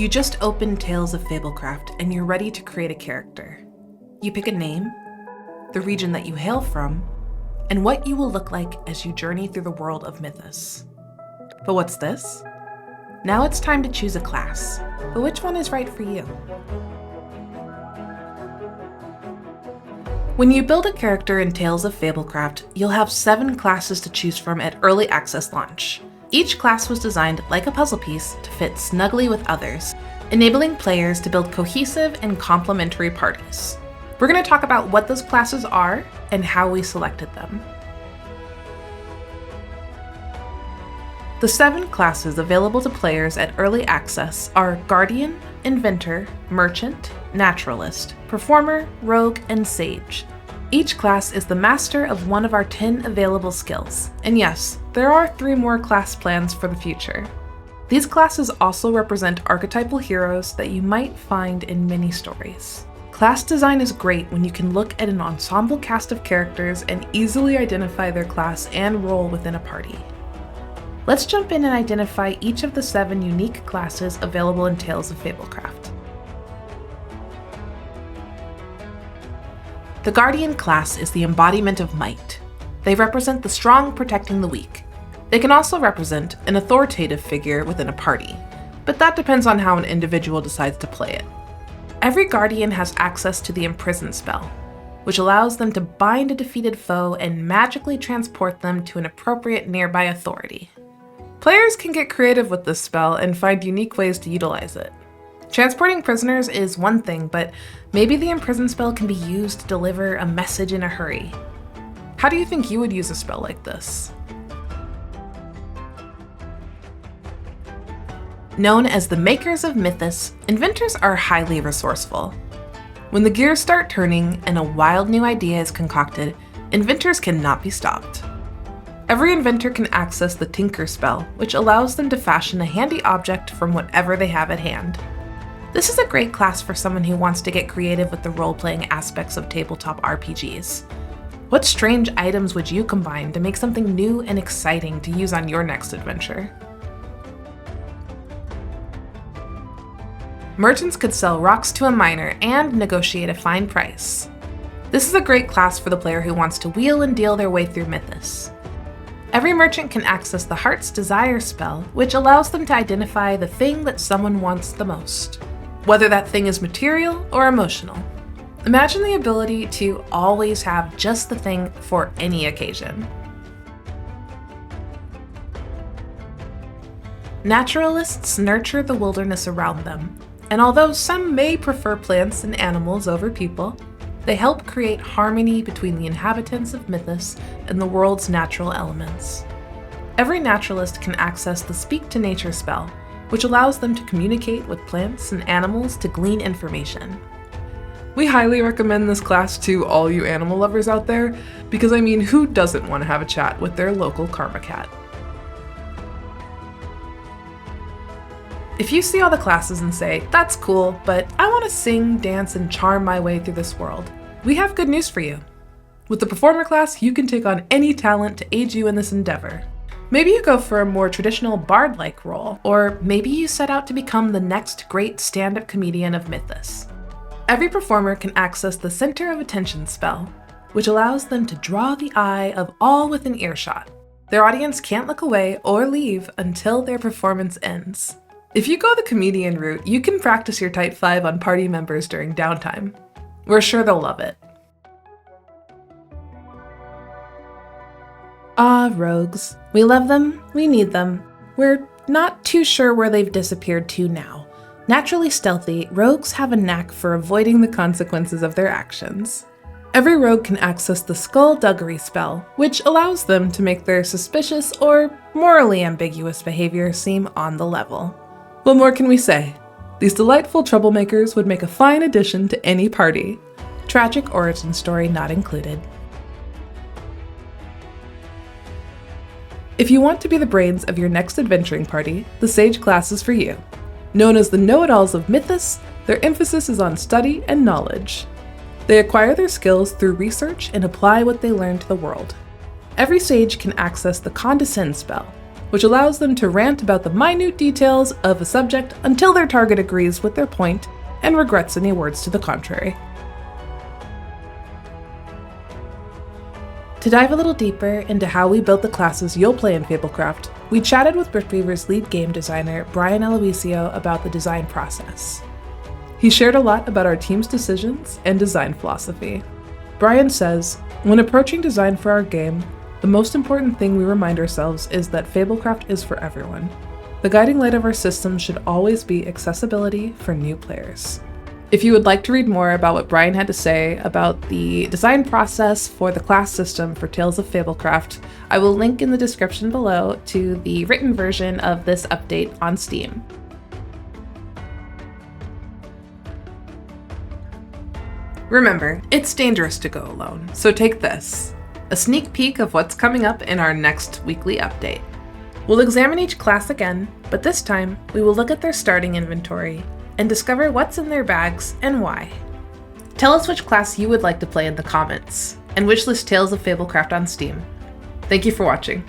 You just opened Tales of Fablecraft and you're ready to create a character. You pick a name, the region that you hail from, and what you will look like as you journey through the world of Mythas. But what's this? Now it's time to choose a class, but which one is right for you? When you build a character in Tales of Fablecraft, you'll have 7 classes to choose from at early access launch. Each class was designed like a puzzle piece to fit snugly with others, enabling players to build cohesive and complementary parties. We're going to talk about what those classes are and how we selected them. The 7 classes available to players at early access are Guardian, Inventor, Merchant, Naturalist, Performer, Rogue, and Sage. Each class is the master of one of our 10 available skills, and yes, there are 3 more class plans for the future. These classes also represent archetypal heroes that you might find in many stories. Class design is great when you can look at an ensemble cast of characters and easily identify their class and role within a party. Let's jump in and identify each of the 7 unique classes available in Tales of Fablecraft. The Guardian class is the embodiment of might. They represent the strong protecting the weak. They can also represent an authoritative figure within a party, but that depends on how an individual decides to play it. Every Guardian has access to the Imprison spell, which allows them to bind a defeated foe and magically transport them to an appropriate nearby authority. Players can get creative with this spell and find unique ways to utilize it. Transporting prisoners is one thing, but maybe the Imprison spell can be used to deliver a message in a hurry. How do you think you would use a spell like this? Known as the makers of Mythas, inventors are highly resourceful. When the gears start turning and a wild new idea is concocted, inventors cannot be stopped. Every inventor can access the Tinker spell, which allows them to fashion a handy object from whatever they have at hand. This is a great class for someone who wants to get creative with the role-playing aspects of tabletop RPGs. What strange items would you combine to make something new and exciting to use on your next adventure? Merchants could sell rocks to a miner and negotiate a fine price. This is a great class for the player who wants to wheel and deal their way through Mythas. Every merchant can access the Heart's Desire spell, which allows them to identify the thing that someone wants the most, whether that thing is material or emotional. Imagine the ability to always have just the thing for any occasion. Naturalists nurture the wilderness around them, and although some may prefer plants and animals over people, they help create harmony between the inhabitants of Mythas and the world's natural elements. Every naturalist can access the Speak to Nature spell, which allows them to communicate with plants and animals to glean information. We highly recommend this class to all you animal lovers out there, because I mean, who doesn't want to have a chat with their local karma cat? If you see all the classes and say, that's cool, but I want to sing, dance, and charm my way through this world, we have good news for you. With the Performer class, you can take on any talent to aid you in this endeavor. Maybe you go for a more traditional bard-like role, or maybe you set out to become the next great stand-up comedian of Mythas. Every performer can access the Center of Attention spell, which allows them to draw the eye of all within earshot. Their audience can't look away or leave until their performance ends. If you go the comedian route, you can practice your Type 5 on party members during downtime. We're sure they'll love it. Ah, rogues. We love them, we need them. We're not too sure where they've disappeared to now. Naturally stealthy, rogues have a knack for avoiding the consequences of their actions. Every rogue can access the Skullduggery spell, which allows them to make their suspicious or morally ambiguous behavior seem on the level. What more can we say? These delightful troublemakers would make a fine addition to any party. Tragic origin story not included. If you want to be the brains of your next adventuring party, the Sage class is for you. Known as the know-it-alls of Mythas, their emphasis is on study and knowledge. They acquire their skills through research and apply what they learn to the world. Every Sage can access the Condescend spell, which allows them to rant about the minute details of a subject until their target agrees with their point and regrets any words to the contrary. To dive a little deeper into how we built the classes you'll play in Fablecraft, we chatted with Brickweaver's lead game designer, Brian Aloisio, about the design process. He shared a lot about our team's decisions and design philosophy. Brian says, when approaching design for our game, the most important thing we remind ourselves is that Fablecraft is for everyone. The guiding light of our system should always be accessibility for new players. If you would like to read more about what Brian had to say about the design process for the class system for Tales of Fablecraft, I will link in the description below to the written version of this update on Steam. Remember, it's dangerous to go alone, so take this, a sneak peek of what's coming up in our next weekly update. We'll examine each class again, but this time we will look at their starting inventory and discover what's in their bags and why. Tell us which class you would like to play in the comments, and wishlist Tales of Fablecraft on Steam. Thank you for watching.